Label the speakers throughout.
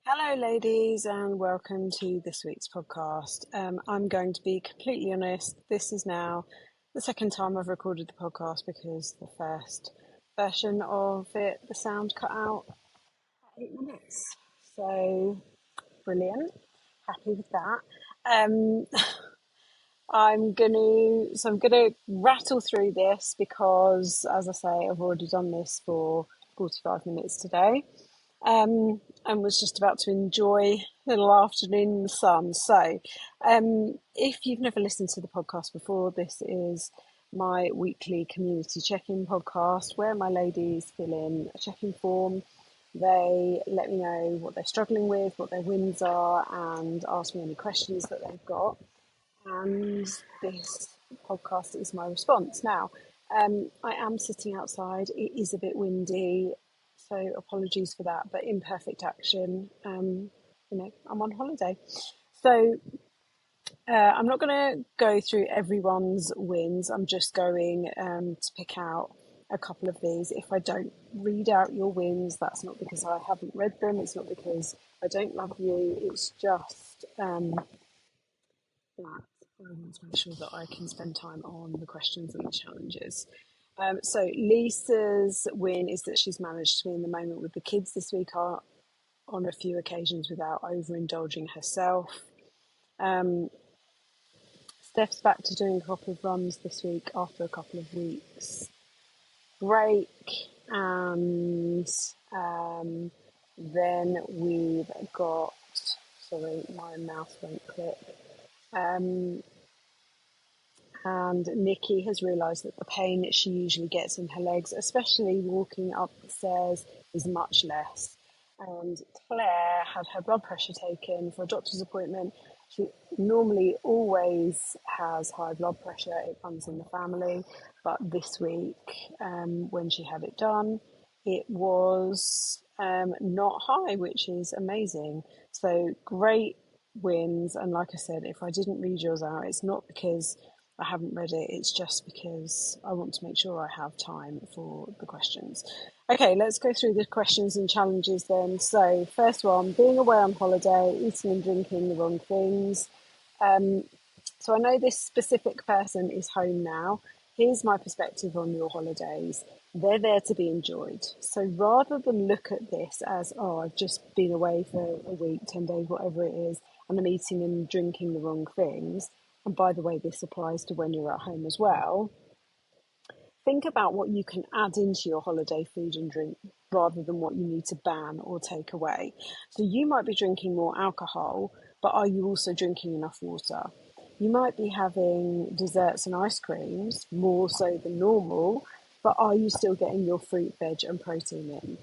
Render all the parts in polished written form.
Speaker 1: Hello, ladies, and welcome to this week's podcast. I'm going to be completely honest. This is now the second time I've recorded the podcast because the first version of it, the sound cut out at 8 minutes. So, brilliant. Happy with that. Um, I'm gonna rattle through this because, as I say, I've already done this for 45 minutes today. And was just about to enjoy a little afternoon in the sun. So, if you've never listened to the podcast before, this is my weekly community check-in podcast where my ladies fill in a check-in form. They let me know what they're struggling with, what their wins are, and ask me any questions that they've got. And this podcast is my response. Now, I am sitting outside. It is a bit windy, so apologies for that. But imperfect action. I'm on holiday, so I'm not going to go through everyone's wins. I'm just going to pick out a couple of these. If I don't read out your wins, that's not because I haven't read them. It's not because I don't love you. It's just that I want to make sure that I can spend time on the questions and the challenges. So Lisa's win is that she's managed to be in the moment with the kids this week on a few occasions without overindulging herself. Steph's back to doing a couple of runs this week after a couple of weeks break, and then we've got, sorry, my mouse won't click. And Nikki has realised that the pain that she usually gets in her legs, especially walking up the stairs, is much less. And Claire had her blood pressure taken for a doctor's appointment. She normally always has high blood pressure, it runs in the family, but this week, when she had it done, it was not high, which is amazing. So great wins. And like I said, if I didn't read yours out, it's not because I haven't read it, it's just because I want to make sure I have time for the questions. Okay, let's go through the questions and challenges then. So, first one, being away on holiday, eating and drinking the wrong things. So, I know this specific person is home now. Here's my perspective on your holidays. They're there to be enjoyed. So, rather than look at this as, oh, I've just been away for a week, 10 days, whatever it is, and I'm eating and drinking the wrong things, and by the way, this applies to when you're at home as well, think about what you can add into your holiday food and drink rather than what you need to ban or take away. So you might be drinking more alcohol, but are you also drinking enough water? You might be having desserts and ice creams more so than normal, but are you still getting your fruit, veg, and protein in?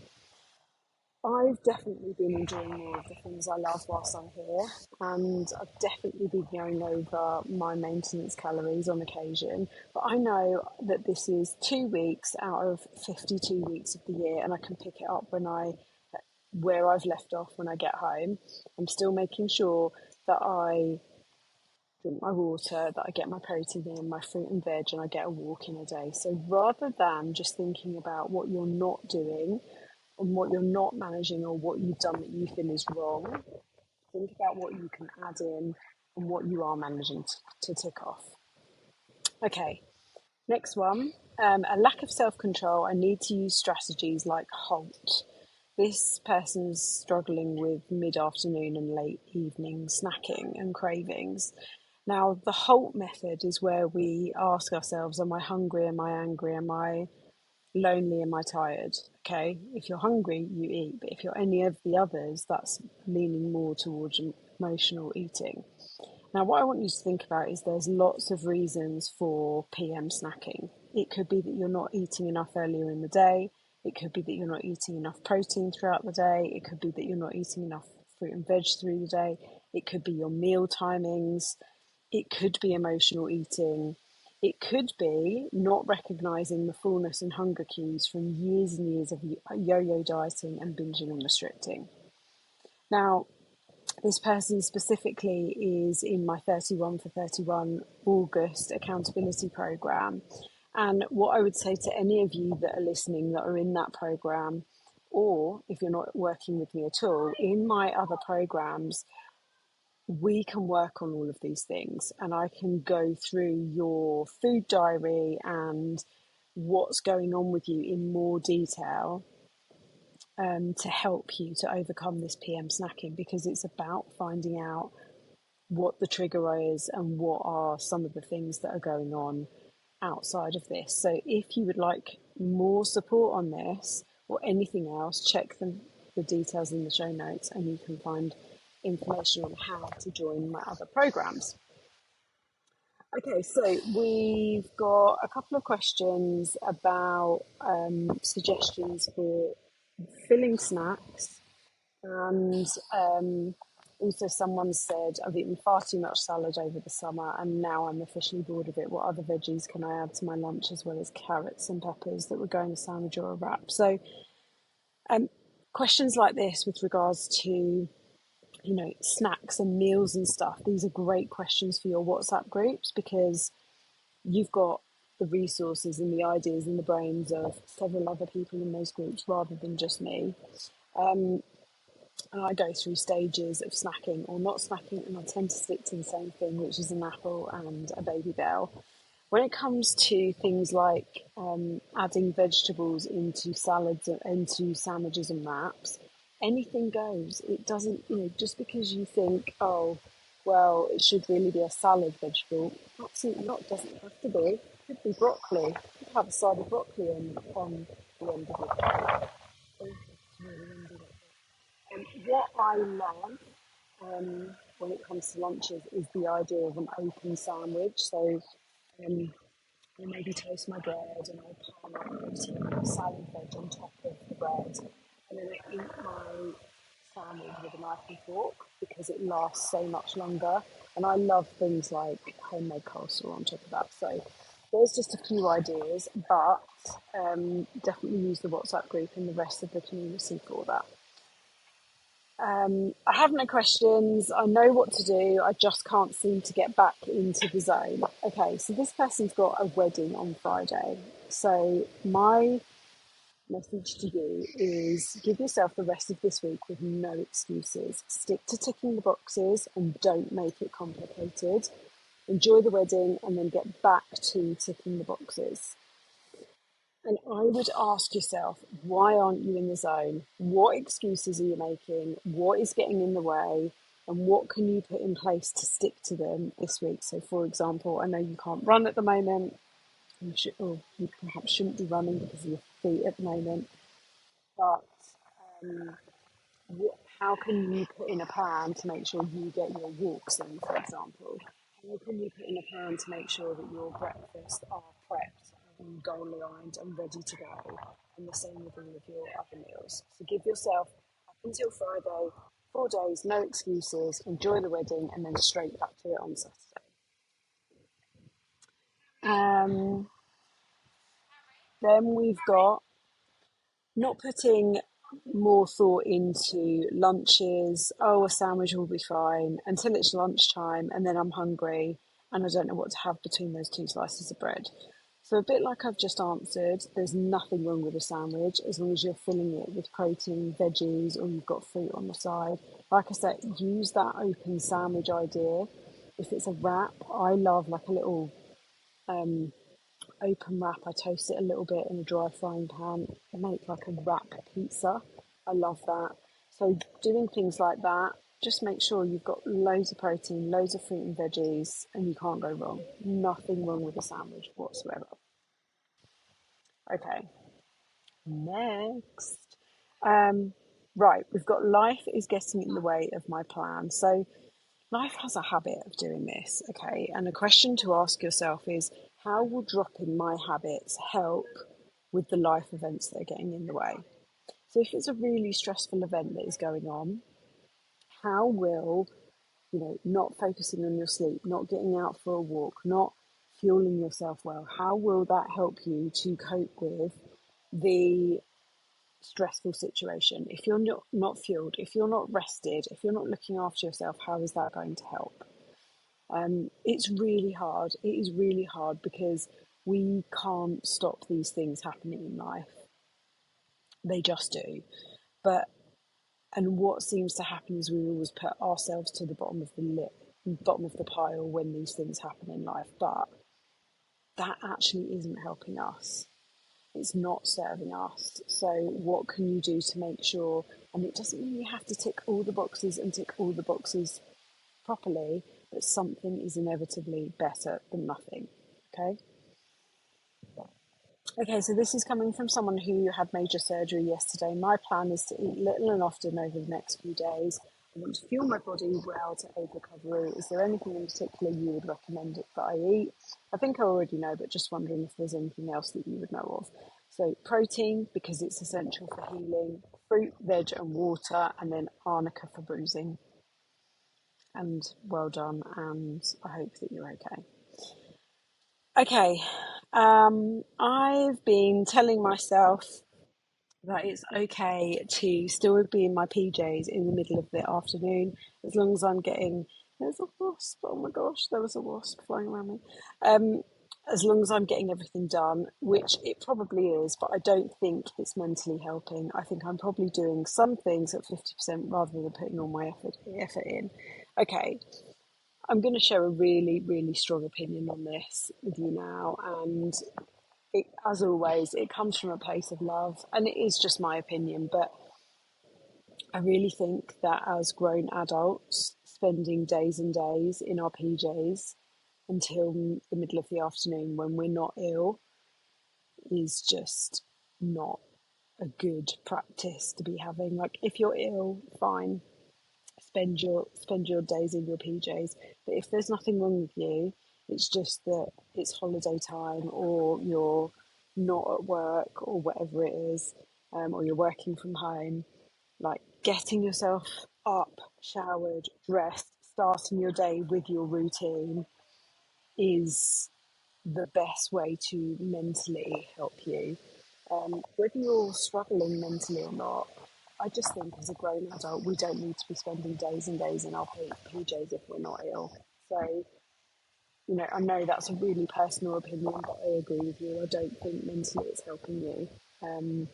Speaker 1: I've definitely been enjoying more of the things I love whilst I'm here, and I've definitely been going over my maintenance calories on occasion. But I know that this is 2 weeks out of 52 weeks of the year, and I can pick it up where I've left off when I get home. I'm still making sure that I drink my water, that I get my protein in, my fruit and veg, and I get a walk in a day. So rather than just thinking about what you're not doing, and what you're not managing or what you've done that you feel is wrong, think about what you can add in and what you are managing to tick off. Okay, next one. A lack of self-control. I need to use strategies like HALT. This person's struggling with mid-afternoon and late evening snacking and cravings. Now, the HALT method is where we ask ourselves, am I hungry? Am I angry? Am I lonely? Am I tired? Okay, if you're hungry, you eat, but if you're any of the others, that's leaning more towards emotional eating. Now, what I want you to think about is there's lots of reasons for PM snacking. It could be that you're not eating enough earlier in the day. It could be that you're not eating enough protein throughout the day. It could be that you're not eating enough fruit and veg through the day. It could be your meal timings. It could be emotional eating. It could be not recognising the fullness and hunger cues from years and years of yo-yo dieting and binging and restricting. Now, this person specifically is in my 31 for 31 August accountability program. And what I would say to any of you that are listening that are in that program Or if you're not working with me at all, in my other programs, we can work on all of these things and I can go through your food diary and what's going on with you in more detail, to help you to overcome this PM snacking, because it's about finding out what the trigger is and what are some of the things that are going on outside of this. So if you would like more support on this or anything else, check the details in the show notes and you can find information on how to join my other programs. Okay, so we've got a couple of questions about suggestions for filling snacks. And also, someone said, I've eaten far too much salad over the summer and now I'm officially bored of it. What other veggies can I add to my lunch, as well as carrots and peppers that would go in a sandwich or a wrap? So, questions like this with regards to, snacks and meals and stuff, these are great questions for your WhatsApp groups, because you've got the resources and the ideas in the brains of several other people in those groups rather than just me. And I go through stages of snacking or not snacking, and I tend to stick to the same thing, which is an apple and a baby bell. When it comes to things like adding vegetables into salads, into sandwiches and wraps, anything goes. It doesn't, just because you think, oh, well, it should really be a salad vegetable, absolutely not. It doesn't have to be. It could be broccoli. You could have a side of broccoli on the end of it. Oh, what I love when it comes to lunches is the idea of an open sandwich. So I maybe toast my bread and I'll pile protein salad veg on top of the bread, and then I eat my sandwich with a knife and fork because it lasts so much longer. And I love things like homemade coleslaw on top of that. So there's just a few ideas, but definitely use the WhatsApp group and the rest of the community for that. I have no questions. I know what to do. I just can't seem to get back into the zone. Okay, so this person's got a wedding on Friday. So my message to you is give yourself the rest of this week with no excuses. Stick to ticking the boxes and don't make it complicated. Enjoy the wedding and then get back to ticking the boxes. And I would ask yourself, why aren't you in the zone? What excuses are you making? What is getting in the way? And what can you put in place to stick to them this week? So, for example, I know you can't run at the moment, or you perhaps shouldn't be running because of your feet at the moment, but how can you put in a plan to make sure you get your walks in, for example? How can you put in a plan to make sure that your breakfasts are prepped and goal aligned and ready to go? And the same with all of your other meals. So give yourself up until Friday, 4 days, no excuses, enjoy the wedding, and then straight back to it on Saturday. Um, then we've got not putting more thought into lunches. Oh, a sandwich will be fine until it's lunchtime, and then I'm hungry and I don't know what to have between those two slices of bread. So, a bit like I've just answered, there's nothing wrong with a sandwich as long as you're filling it with protein, veggies, or you've got fruit on the side. Like I said, use that open sandwich idea. If it's a wrap, I love like a little open wrap. I toast it a little bit in a dry frying pan and make like a wrap pizza. I love that. So doing things like that, just make sure you've got loads of protein, loads of fruit and veggies, and you can't go wrong. Nothing wrong with a sandwich whatsoever. Okay, next. Right, we've got life is getting in the way of my plan. So life has a habit of doing this, okay? And a question to ask yourself is, how will dropping my habits help with the life events that are getting in the way? So if it's a really stressful event that is going on, how will, not focusing on your sleep, not getting out for a walk, not fueling yourself well, how will that help you to cope with the stressful situation? If you're not fueled, if you're not rested, if you're not looking after yourself, how is that going to help? It's really hard. It is really hard because we can't stop these things happening in life. They just do. But and what seems to happen is we always put ourselves to the bottom of the pile when these things happen in life. But that actually isn't helping us. It's not serving us. So what can you do to make sure? And it doesn't mean you have to tick all the boxes and tick all the boxes properly, but something is inevitably better than nothing. Okay. Okay, so this is coming from someone who had major surgery yesterday. My plan is to eat little and often over the next few days. I want to fuel my body well to aid recovery. Is there anything in particular you would recommend that I eat? I think I already know, but just wondering if there's anything else that you would know of. So protein, because it's essential for healing, fruit, veg and water, and then arnica for bruising. And well done, and I hope that you're okay. Okay, I've been telling myself that it's okay to still be in my PJs in the middle of the afternoon as long as I'm getting. There's a wasp. Oh my gosh, there was a wasp flying around me. Um, as long as I'm getting everything done, which it probably is, but I don't think it's mentally helping. I think I'm probably doing some things at 50% rather than putting all my effort in. Okay, I'm going to share a really, really strong opinion on this with you now. And as always, it comes from a place of love. And it is just my opinion. But I really think that as grown adults, spending days and days in our PJs until the middle of the afternoon when we're not ill is just not a good practice to be having. Like, if you're ill, fine, spend your days in your PJs. But if there's nothing wrong with you, it's just that it's holiday time or you're not at work or whatever it is, or you're working from home, like getting yourself up, showered, dressed, starting your day with your routine is the best way to mentally help you. Whether you're struggling mentally or not, I just think as a grown adult, we don't need to be spending days and days in our PJs if we're not ill. So, I know that's a really personal opinion, but I agree with you. I don't think mentally it's helping you. And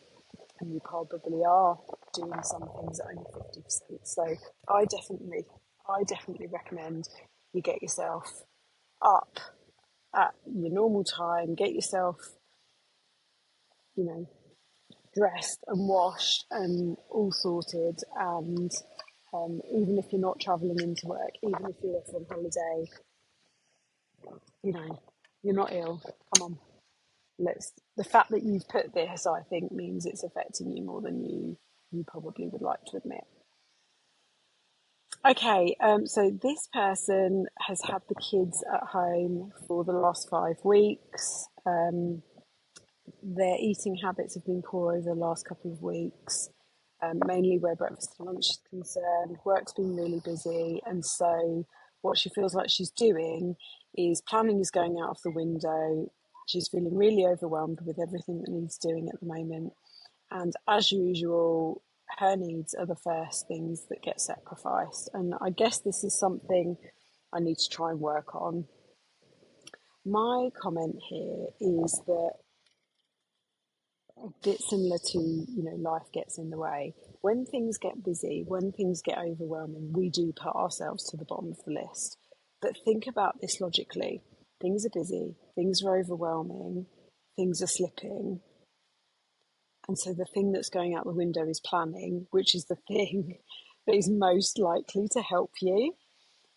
Speaker 1: you probably are doing some things at only 50%. So I definitely, I definitely recommend you get yourself up at your normal time, get yourself, you know, dressed and washed and all sorted. And even if you're not travelling into work, even if you're off on holiday, you know, you're not ill. Come on, the fact that you've put this, I think, means it's affecting you more than you probably would like to admit. Okay, so this person has had the kids at home for the last 5 weeks. Their eating habits have been poor over the last couple of weeks, mainly where breakfast and lunch is concerned. Work's been really busy, and so what she feels like she's doing is planning is going out of the window. She's feeling really overwhelmed with everything that needs doing at the moment. And as usual, her needs are the first things that get sacrificed. And I guess this is something I need to try and work on. My comment here is that a bit similar to, life gets in the way. When things get busy, when things get overwhelming, we do put ourselves to the bottom of the list. But think about this logically. Things are busy, things are overwhelming, things are slipping. And so the thing that's going out the window is planning, which is the thing that is most likely to help you.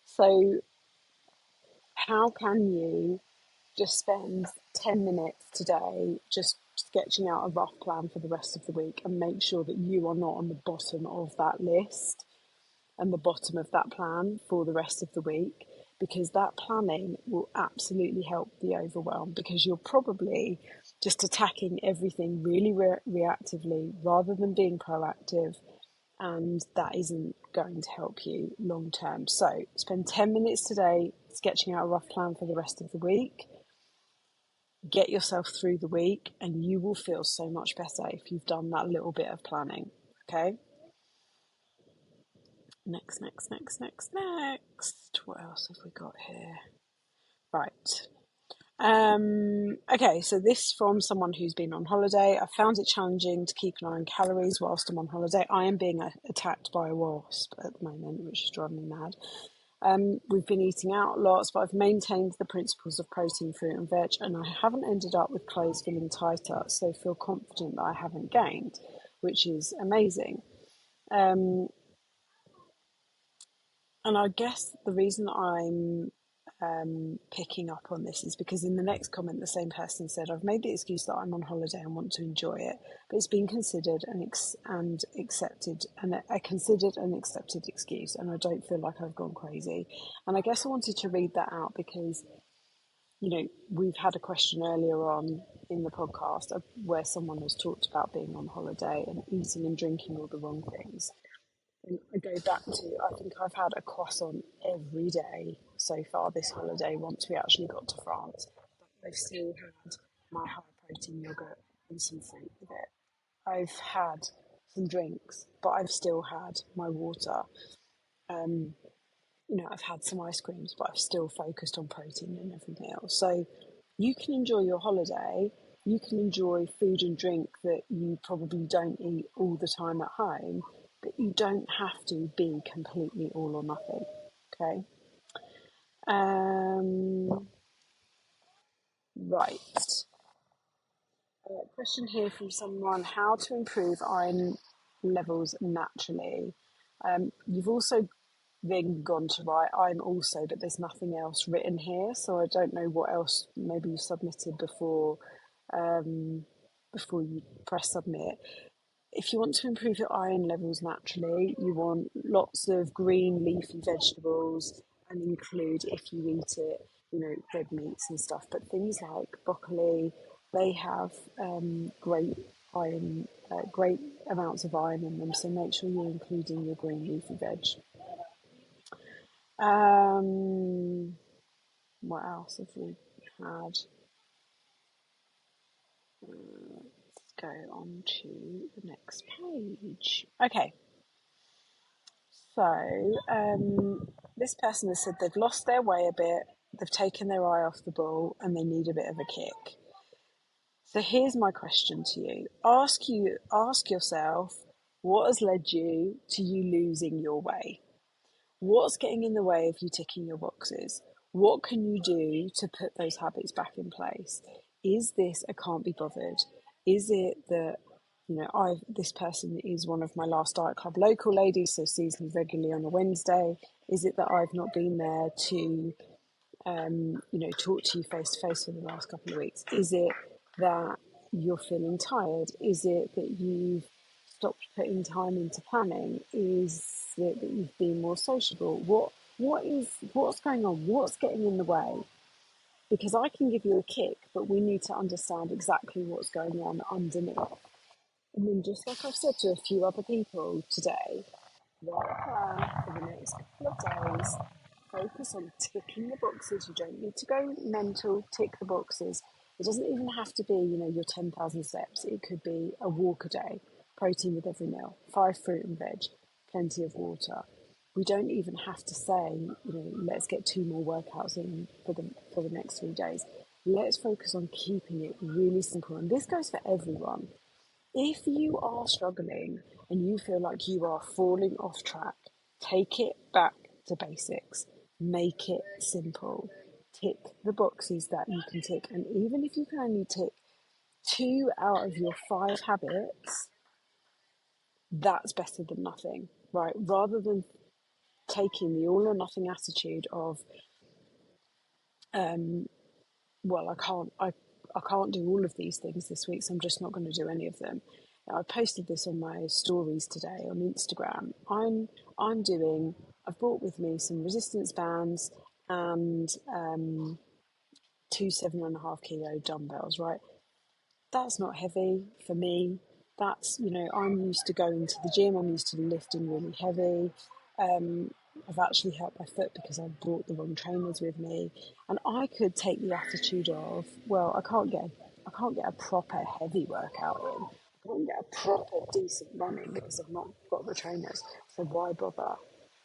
Speaker 1: So, how can you just spend 10 minutes today just sketching out a rough plan for the rest of the week and make sure that you are not on the bottom of that list and the bottom of that plan for the rest of the week? Because that planning will absolutely help the overwhelm, because you're probably just attacking everything really reactively rather than being proactive, and that isn't going to help you long term. So spend 10 minutes today sketching out a rough plan for the rest of the week. Get yourself through the week and you will feel so much better if you've done that little bit of planning. Okay? Next. What else have we got here? Right. Okay, so this from someone who's been on holiday. I found it challenging to keep an eye on calories whilst I'm on holiday. I am being attacked by a wasp at the moment, which is driving me mad. We've been eating out lots, but I've maintained the principles of protein, fruit, and veg, and I haven't ended up with clothes feeling tighter, so feel confident that I haven't gained, which is amazing. Um, and I guess the reason I'm picking up on this is because in the next comment, the same person said, I've made the excuse that I'm on holiday and want to enjoy it, but it's been considered and accepted, and a considered and accepted excuse, and I don't feel like I've gone crazy. And I guess I wanted to read that out because, we've had a question earlier on in the podcast where someone has talked about being on holiday and eating and drinking all the wrong things. And I go back to, I think I've had a croissant every day so far this holiday once we actually got to France. But I've still had my high protein yogurt and some fruit with it. I've had some drinks, but I've still had my water. Um, I've had some ice creams, but I've still focused on protein and everything else. So you can enjoy your holiday. You can enjoy food and drink that you probably don't eat all the time at home, but you don't have to be completely all or nothing. Okay. Right. Question here from someone: how to improve iron levels naturally? You've also then gone to write I'm also, but there's nothing else written here, so I don't know what else maybe you submitted before you press submit. If you want to improve your iron levels naturally, you want lots of green leafy vegetables and include, if you eat it, red meats and stuff. But things like broccoli, they have great amounts of iron in them. So make sure you're including your green leafy veg. Um, what else have we had? Let's go on to the next page. Okay, so this person has said they've lost their way a bit, they've taken their eye off the ball, and they need a bit of a kick. So here's my question to you. Ask yourself, what has led you to you losing your way? What's getting in the way of you ticking your boxes? What can you do to put those habits back in place? Is this a can't be bothered? Is it that, this person is one of my last Diet Club local ladies, so sees me regularly on a Wednesday? Is it that I've not been there to, talk to you face to face for the last couple of weeks? Is it that you're feeling tired? Is it that you've stopped putting time into planning? Is it that you've been more sociable? What's going on? What's getting in the way? Because I can give you a kick, but we need to understand exactly what's going on underneath. And then, just like I've said to a few other people today, write a plan for the next couple of days. Focus on ticking the boxes. You don't need to go mental. Tick the boxes. It doesn't even have to be, your 10,000 steps. It could be a walk a day, protein with every meal, 5 fruit and veg, plenty of water. We don't even have to say, let's get 2 more workouts in for the next 3 days. Let's focus on keeping it really simple. And this goes for everyone. If you are struggling and you feel like you are falling off track, take it back to basics. Make it simple. Tick the boxes that you can tick. And even if you can only tick 2 out of your 5 habits, that's better than nothing, right? Rather than taking the all or nothing attitude of, well, I can't do all of these things this week, so I'm just not going to do any of them. I posted this on my stories today on Instagram. I've brought with me some resistance bands and 2 7.5 kilo dumbbells, right? That's not heavy for me. That's, I'm used to going to the gym, I'm used to lifting really heavy. I've actually hurt my foot because I brought the wrong trainers with me, and I could take the attitude of, well, I can't get a proper heavy workout in. I can't get a proper decent running because I've not got the trainers. So why bother?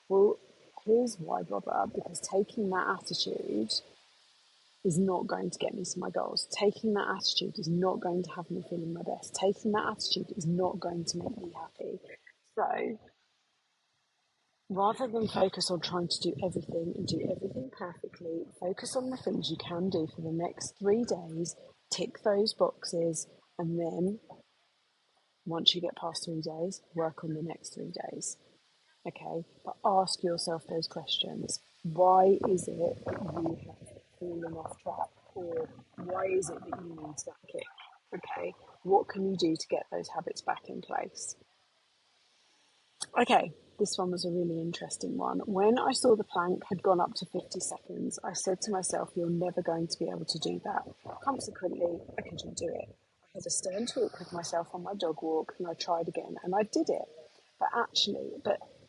Speaker 1: Well, here's why bother, because taking that attitude is not going to get me to my goals. Taking that attitude is not going to have me feeling my best. Taking that attitude is not going to make me happy. So rather than focus on trying to do everything and do everything perfectly, focus on the things you can do for the next 3 days, tick those boxes, and then once you get past 3 days, work on the next 3 days. Okay, but ask yourself those questions. Why is it that you have fallen off track? Or why is it that you need that kick? Okay, what can you do to get those habits back in place? Okay, this one was a really interesting one. When I saw the plank had gone up to 50 seconds, I said to myself, you're never going to be able to do that. Consequently, I couldn't do it. I had a stern talk with myself on my dog walk and I tried again and I did it.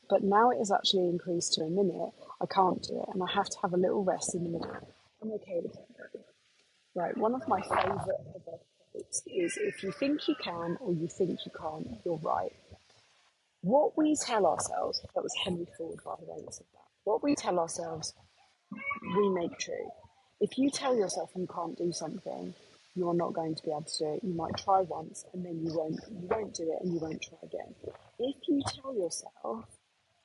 Speaker 1: But now it has actually increased to a minute. I can't do it and I have to have a little rest in the middle. I'm okay with that. Right, one of my favourite ever quotes is if you think you can or you think you can't, you're right. What we tell ourselves, that was Henry Ford, by the way, that said that. What we tell ourselves, we make true. If you tell yourself you can't do something, you're not going to be able to do it. You might try once and then you won't do it and you won't try again. If you tell yourself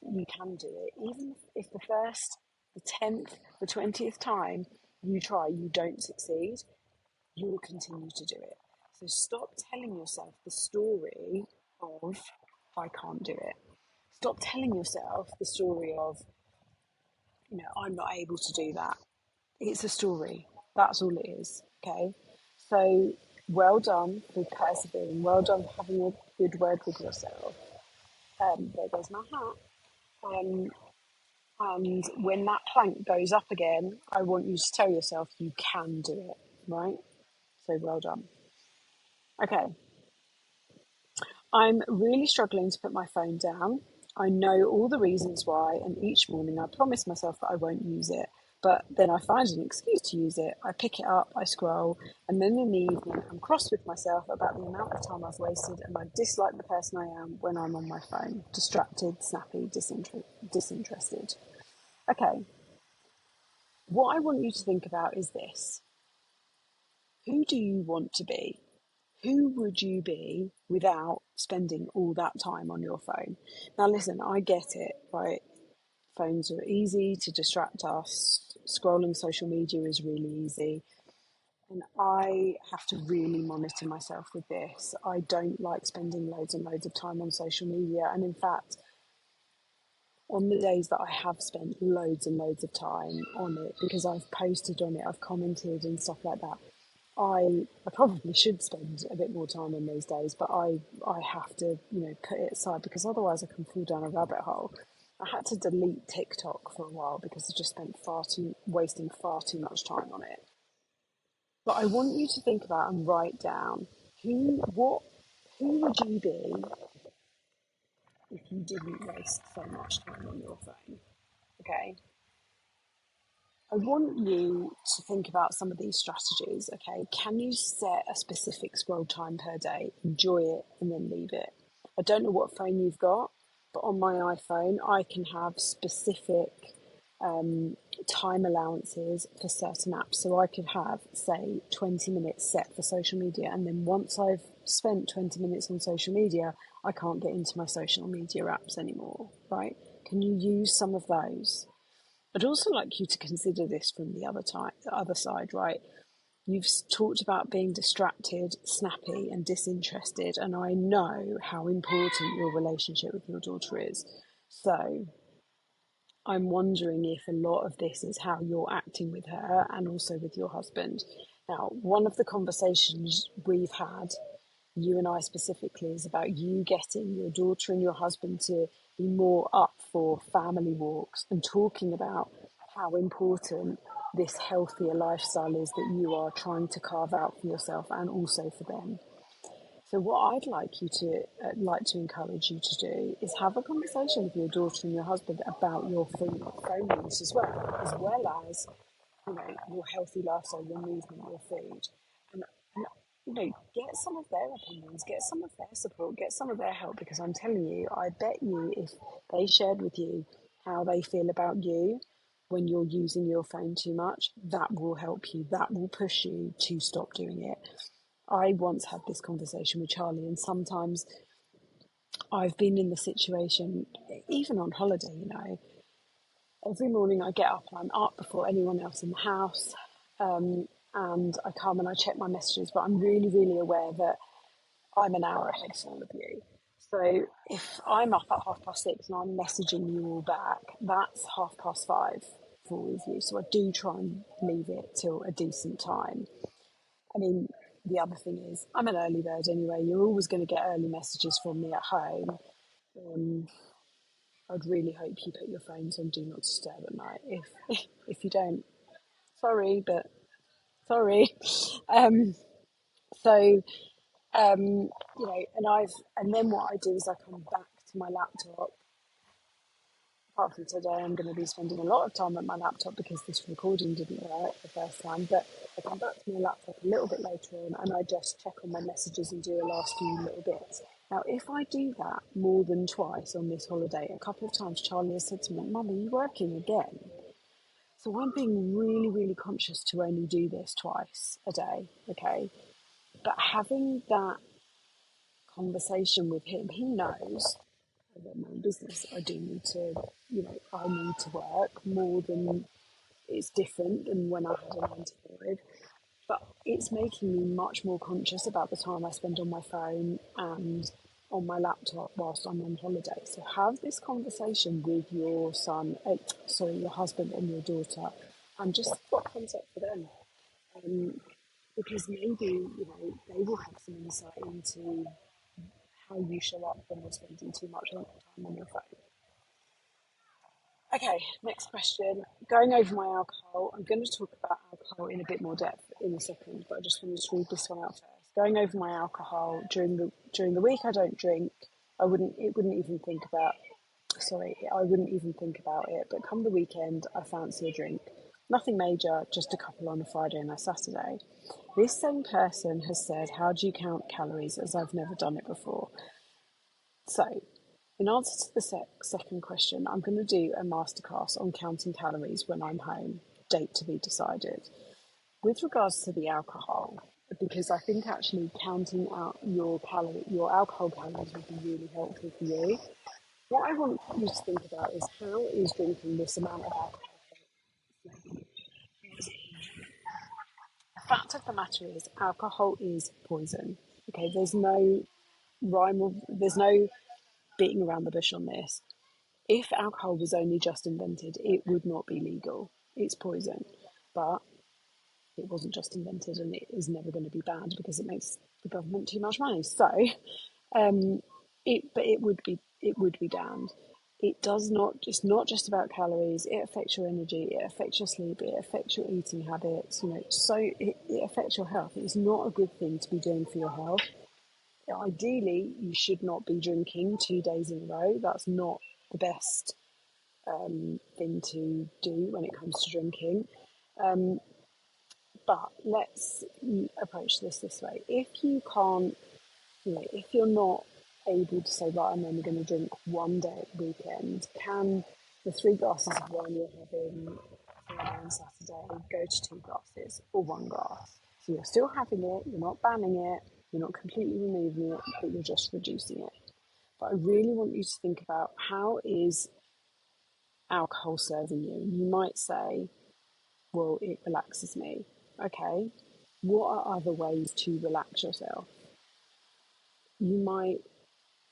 Speaker 1: you can do it, even if the first, the 10th, the 20th time you try, you don't succeed, you will continue to do it. So stop telling yourself the story of, I can't do it. Stop telling yourself the story of, I'm not able to do that. It's a story. That's all it is. Okay. So well done for persevering. Well done for having a good word with yourself. There goes my hat. And when that plank goes up again, I want you to tell yourself you can do it. Right. So well done. Okay. I'm really struggling to put my phone down. I know all the reasons why, and each morning I promise myself that I won't use it. But then I find an excuse to use it. I pick it up, I scroll, and then in the evening I'm cross with myself about the amount of time I've wasted, and I dislike the person I am when I'm on my phone. Distracted, snappy, disinterested. Okay, what I want you to think about is this. Who do you want to be? Who would you be without spending all that time on your phone? Now, listen, I get it, right? Phones are easy to distract us. Scrolling social media is really easy. And I have to really monitor myself with this. I don't like spending loads and loads of time on social media. And in fact, on the days that I have spent loads and loads of time on it, because I've posted on it, I've commented and stuff like that, I probably should spend a bit more time on those days, but I have to, put it aside because otherwise I can fall down a rabbit hole. I had to delete TikTok for a while because I just spent wasting far too much time on it. But I want you to think about and write down who would you be if you didn't waste so much time on your phone? Okay. I want you to think about some of these strategies, okay? Can you set a specific scroll time per day, enjoy it, and then leave it? I don't know what phone you've got, but on my iPhone, I can have specific time allowances for certain apps. So I could have, say, 20 minutes set for social media, and then once I've spent 20 minutes on social media, I can't get into my social media apps anymore, right? Can you use some of those? I'd also like you to consider this from the other side, right? You've talked about being distracted, snappy, and disinterested, and I know how important your relationship with your daughter is. So I'm wondering if a lot of this is how you're acting with her and also with your husband. Now, one of the conversations we've had, you and I specifically, is about you getting your daughter and your husband to be more up for family walks and talking about how important this healthier lifestyle is that you are trying to carve out for yourself and also for them. So what I'd like to encourage you to do is have a conversation with your daughter and your husband about your phone use as well as your healthy lifestyle, your movement, your food, and get some of their opinions, get some of their support, get some of their help, because I'm telling you, I bet you if they shared with you how they feel about you, when you're using your phone too much, that will help you. That will push you to stop doing it. I once had this conversation with Charlie, and sometimes I've been in the situation, even on holiday, every morning I get up and I'm up before anyone else in the house. And I come and I check my messages, but I'm really, really aware that I'm an hour ahead of all of you. So if I'm up at 6:30 and I'm messaging you all back, that's 5:30 for all of you. So I do try and leave it till a decent time. I mean, the other thing is, I'm an early bird anyway. You're always going to get early messages from me at home. Um, I'd really hope you put your phones on Do Not Disturb at night. If you don't, sorry, but sorry. Um, so and then what I do is I come back to my laptop. Apart from today, I'm going to be spending a lot of time at my laptop because this recording didn't work the first time. But I come back to my laptop a little bit later on and I just check on my messages and do a last few little bits. Now, if I do that more than twice on this holiday, a couple of times Charlie has said to me, "Mum, are you working again?" So I'm being really, really conscious to only do this twice a day, okay? But having that conversation with him, he knows I run my own business. I do need to, I need to work more than it's different than when I had a 9 to 5. But it's making me much more conscious about the time I spend on my phone and on my laptop whilst I'm on holiday. So have this conversation with your your husband and your daughter, and just what comes up for them. Because maybe, they will have some insight into how you show up when you're spending too much time on your phone. Okay, next question. Going over my alcohol. I'm going to talk about alcohol in a bit more depth in a second, but I just wanted to read this one out first. Going over my alcohol during the week, I don't drink. I wouldn't even think about. Sorry, I wouldn't even think about it. But come the weekend, I fancy a drink. Nothing major, just a couple on a Friday and a Saturday. This same person has said, "How do you count calories?" as I've never done it before. So, in answer to the second question, I'm going to do a masterclass on counting calories when I'm home, date to be decided. With regards to the alcohol, because I think actually counting out your alcohol calories would be really helpful for you. What I want you to think about is, how is drinking this amount of alcohol? The fact of the matter is, alcohol is poison. Okay, there's no there's no beating around the bush on this. If alcohol was only just invented, it would not be legal. It's poison. But it wasn't just invented, and it is never going to be banned because it makes the government too much money. So, it would be banned. It does not. It's not just about calories. It affects your energy. It affects your sleep. It affects your eating habits. So it affects your health. It's not a good thing to be doing for your health. Ideally, you should not be drinking 2 days in a row. That's not the best thing to do when it comes to drinking. But let's approach this way. If you can't, if you're not able to say, right, I'm only going to drink 1 day at the weekend, can the 3 glasses of wine you're having Friday and Saturday go to 2 glasses or 1 glass? So you're still having it, you're not banning it, you're not completely removing it, but you're just reducing it. But I really want you to think about, how is alcohol serving you? You might say, well, it relaxes me. Okay, what are other ways to relax yourself? You might,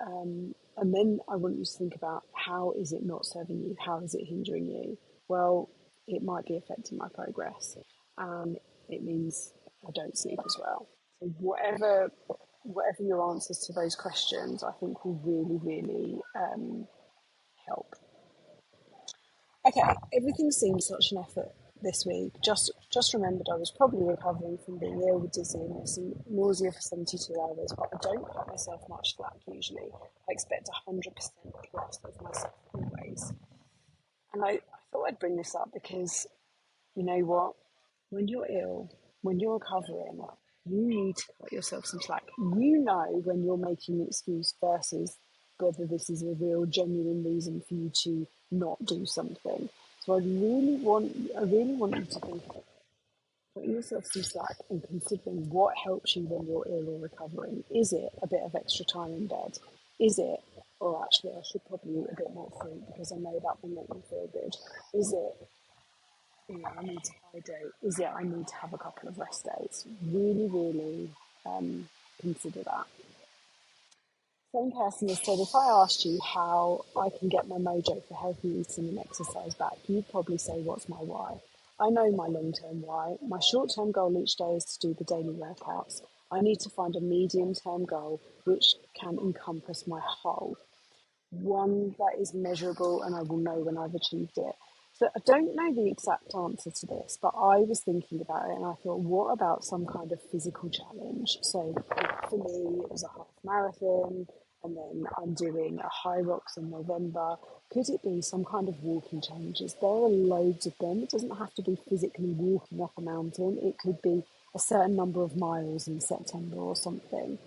Speaker 1: and then I want you to think about, how is it not serving you? How is it hindering you? Well, it might be affecting my progress, and it means I don't sleep as well. So whatever your answers to those questions, I think will really, really help. Okay, everything seemed such an effort this week. Just remembered I was probably recovering from being ill with dizziness and nausea for 72 hours, but I don't cut myself much slack usually. I expect 100% plus of myself always. And I thought I'd bring this up because, you know what? When you're ill, when you're recovering, you need to cut yourself some slack. You know when you're making an excuse versus whether this is a real, genuine reason for you to not do something. So I really want you to think about putting yourself some slack and considering what helps you when you're ill or recovering. Is it a bit of extra time in bed? Is it, or actually, I should probably eat a bit more fruit because I know that will make me feel good. Is it, I need to hydrate? Is it, I need to have a couple of rest days? Really, really consider that. Same person has said, if I asked you how I can get my mojo for healthy eating and exercise back, you'd probably say, what's my why? I know my long-term why. My short-term goal each day is to do the daily workouts. I need to find a medium-term goal which can encompass my whole, one that is measurable and I will know when I've achieved it. So I don't know the exact answer to this, but I was thinking about it and I thought, what about some kind of physical challenge? So for me, it was a half marathon, and then I'm doing a high rocks in November. Could it be some kind of walking challenges? There are loads of them. It doesn't have to be physically walking up a mountain. It could be a certain number of miles in September or something.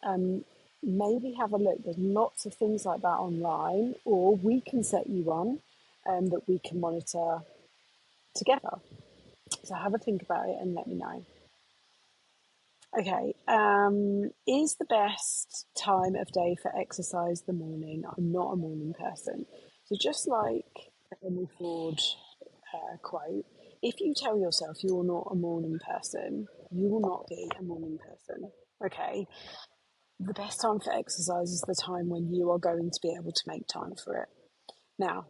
Speaker 1: um, Maybe have a look. There's lots of things like that online, or we can set you one that we can monitor together. So have a think about it and let me know. Okay, is the best time of day for exercise the morning? I'm not a morning person. So just like the Henry Ford quote, if you tell yourself you're not a morning person, you will not be a morning person. Okay, the best time for exercise is the time when you are going to be able to make time for it. Now,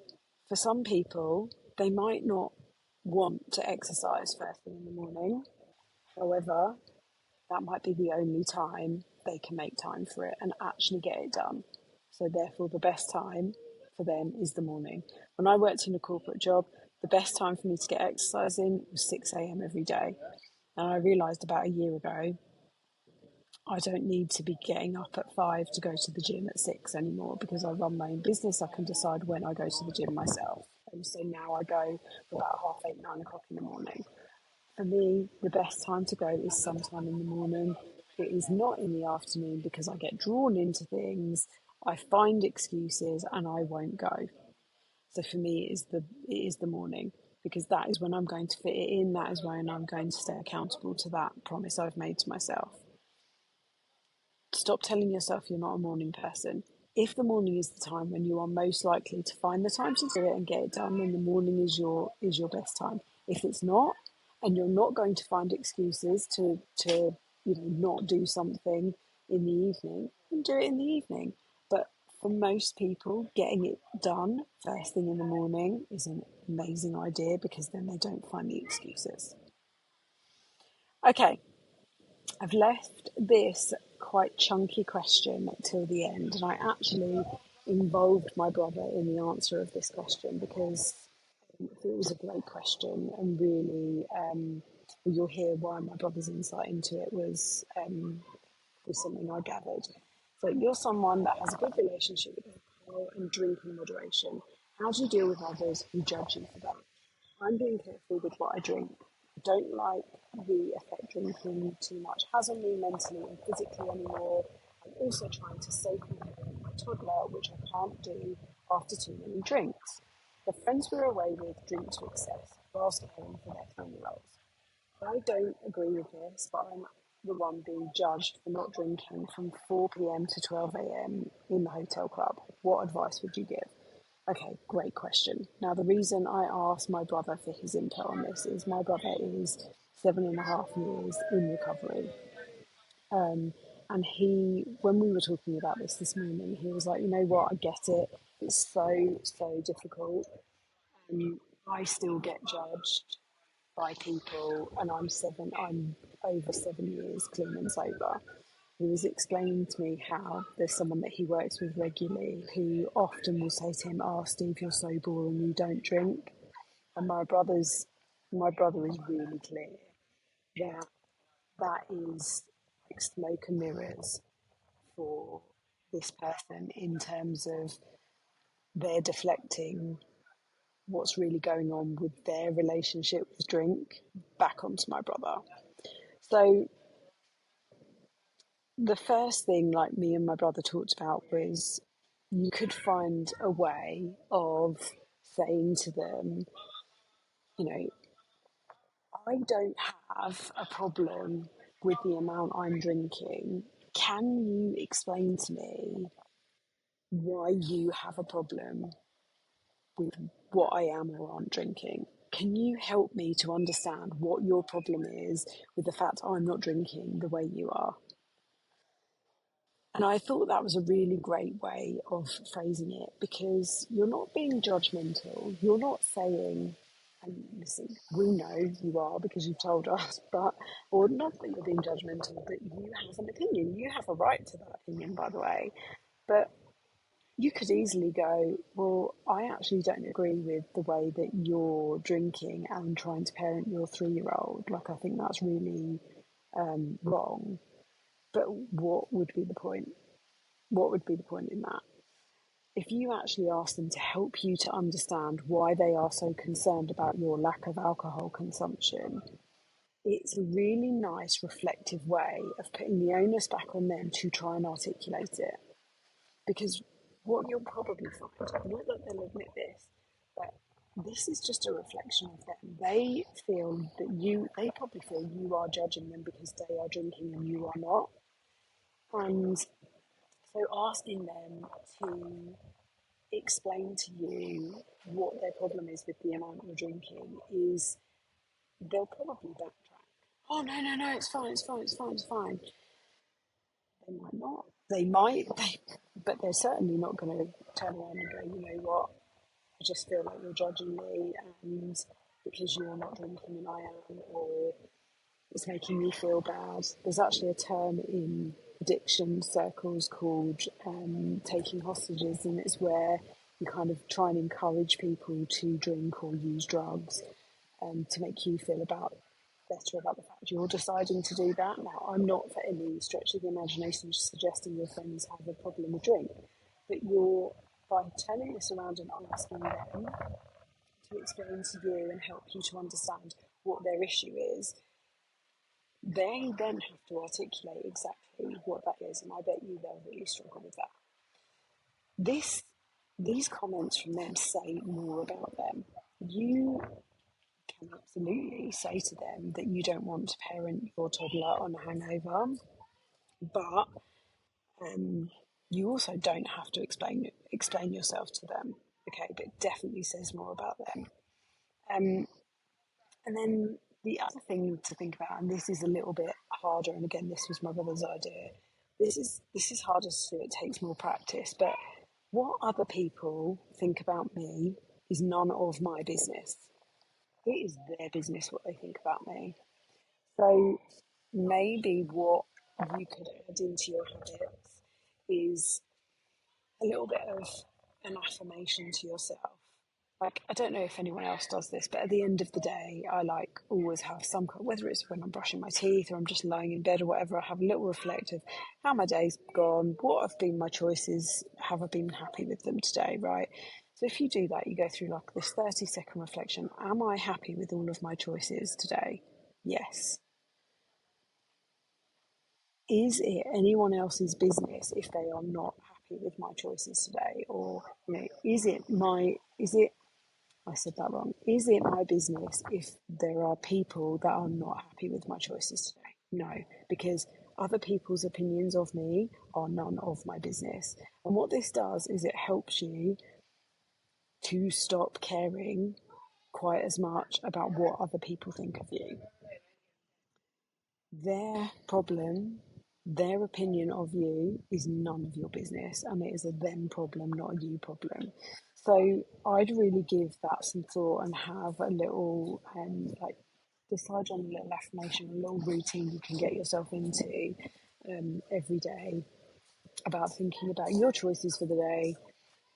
Speaker 1: for some people, they might not want to exercise first thing in the morning. However, that might be the only time they can make time for it and actually get it done. So, therefore, the best time for them is the morning. When I worked in a corporate job, the best time for me to get exercise in was 6 a.m. every day. And I realised about a year ago I don't need to be getting up at 5 to go to the gym at 6 anymore because I run my own business. I can decide when I go to the gym myself. And so now I go for about half 8, 9 o'clock in the morning. For me, the best time to go is sometime in the morning. It is not in the afternoon because I get drawn into things, I find excuses, and I won't go. So for me, it is the morning because that is when I'm going to fit it in. That is when I'm going to stay accountable to that promise I've made to myself. Stop telling yourself you're not a morning person. If the morning is the time when you are most likely to find the time to do it and get it done, then the morning is your best time. If it's not, and you're not going to find excuses to not do something in the evening, then do it in the evening. But for most people, getting it done first thing in the morning is an amazing idea because then they don't find the excuses. Okay, I've left this quite chunky question till the end, and I actually involved my brother in the answer of this question because I thought it was a great question, and really, you'll hear why my brother's insight into it was something I gathered. So you're someone that has a good relationship with alcohol and drink in moderation. How do you deal with others who judge you for that? I'm being careful with what I drink. I don't like the effect drinking too much has on me mentally and physically anymore. I'm also trying to safely parent my toddler, which I can't do after too many drinks. The friends we're away with drink to excess whilst caring for their 3-year-olds. I don't agree with this, but I'm the one being judged for not drinking from 4 p.m. to 12 a.m. in the hotel club. What advice would you give? Okay, great question. Now, the reason I asked my brother for his input on this is my brother is 7.5 years in recovery. Um, and when we were talking about this morning, he was like, you know what, I get it. It's so, so difficult. I still get judged by people, and I'm over 7 years clean and sober. He was explaining to me how there's someone that he works with regularly who often will say to him, "Oh, Steve, you're so boring, you don't drink." And my brother is really clear that that is like smoke and mirrors for this person in terms of they're deflecting what's really going on with their relationship with drink back onto my brother. So the first thing, like me and my brother talked about, was you could find a way of saying to them, you know, I don't have a problem with the amount I'm drinking. Can you explain to me why you have a problem with what I am or aren't drinking? Can you help me to understand what your problem is with the fact I'm not drinking the way you are? And I thought that was a really great way of phrasing it, because you're not being judgmental. You're not saying, and listen, we know you are because you've told us, but, or not that you're being judgmental, but you have an opinion. You have a right to that opinion, by the way. But you could easily go, well, I actually don't agree with the way that you're drinking and trying to parent your 3-year-old. Like, I think that's really wrong. But what would be the point? What would be the point in that? If you actually ask them to help you to understand why they are so concerned about your lack of alcohol consumption, it's a really nice reflective way of putting the onus back on them to try and articulate it. Because what you'll probably find, not that they'll admit this, but this is just a reflection of them. They feel that they probably feel you are judging them because they are drinking and you are not. And so asking them to explain to you what their problem is with the amount you're drinking is, they'll probably backtrack. Oh, no, no, no, it's fine, it's fine, it's fine, it's fine. They might not. But they're certainly not going to turn around and go, you know what, I just feel like you're judging me, and because you're not drinking and I am, or it's making me feel bad. There's actually a term in addiction circles called taking hostages, and it's where you kind of try and encourage people to drink or use drugs to make you feel better about the fact you're deciding to do that. Now, I'm not for any stretch of the imagination suggesting your friends have a problem with drink, but by turning this around and asking them to explain to you and help you to understand what their issue is, they then have to articulate exactly what that is, and I bet you they'll really struggle with that. These comments from them say more about them. You can absolutely say to them that you don't want to parent your toddler on a hangover, but you also don't have to explain yourself to them. Okay, but it definitely says more about them. And then the other thing to think about, and this is a little bit harder, and again, this was my brother's idea. This is harder to do. It takes more practice. But what other people think about me is none of my business. It is their business what they think about me. So maybe what you could add into your habits is a little bit of an affirmation to yourself. Like, I don't know if anyone else does this, but at the end of the day, I like always have some, whether it's when I'm brushing my teeth or I'm just lying in bed or whatever, I have a little reflect of how my day's gone, what have been my choices, have I been happy with them today, right? So if you do that, you go through like this 30-second reflection. Am I happy with all of my choices today? Yes. Is it anyone else's business if they are not happy with my choices today? Or, is it I said that wrong. Is it my business if there are people that are not happy with my choices today? No, because other people's opinions of me are none of my business. And what this does is it helps you to stop caring quite as much about what other people think of you. Their problem, their opinion of you is none of your business, and it is a them problem, not a you problem. So I'd really give that some thought and have a little, decide on a little affirmation, a little routine you can get yourself into every day about thinking about your choices for the day,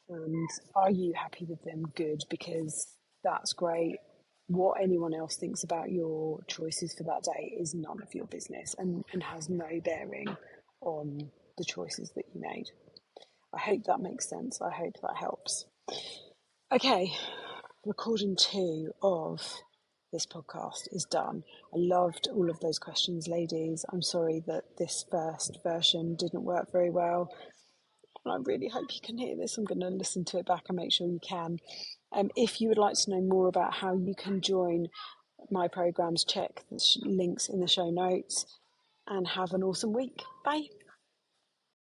Speaker 1: and are you happy with them? Good, because that's great. What anyone else thinks about your choices for that day is none of your business, and has no bearing on the choices that you made. I hope that makes sense. I hope that helps. Okay, recording 2 of this podcast is done. I loved all of those questions, ladies. I'm sorry that this first version didn't work very well. I really hope you can hear this. I'm going to listen to it back and make sure you can. If you would like to know more about how you can join my programs, check the links in the show notes, and have an awesome week. Bye.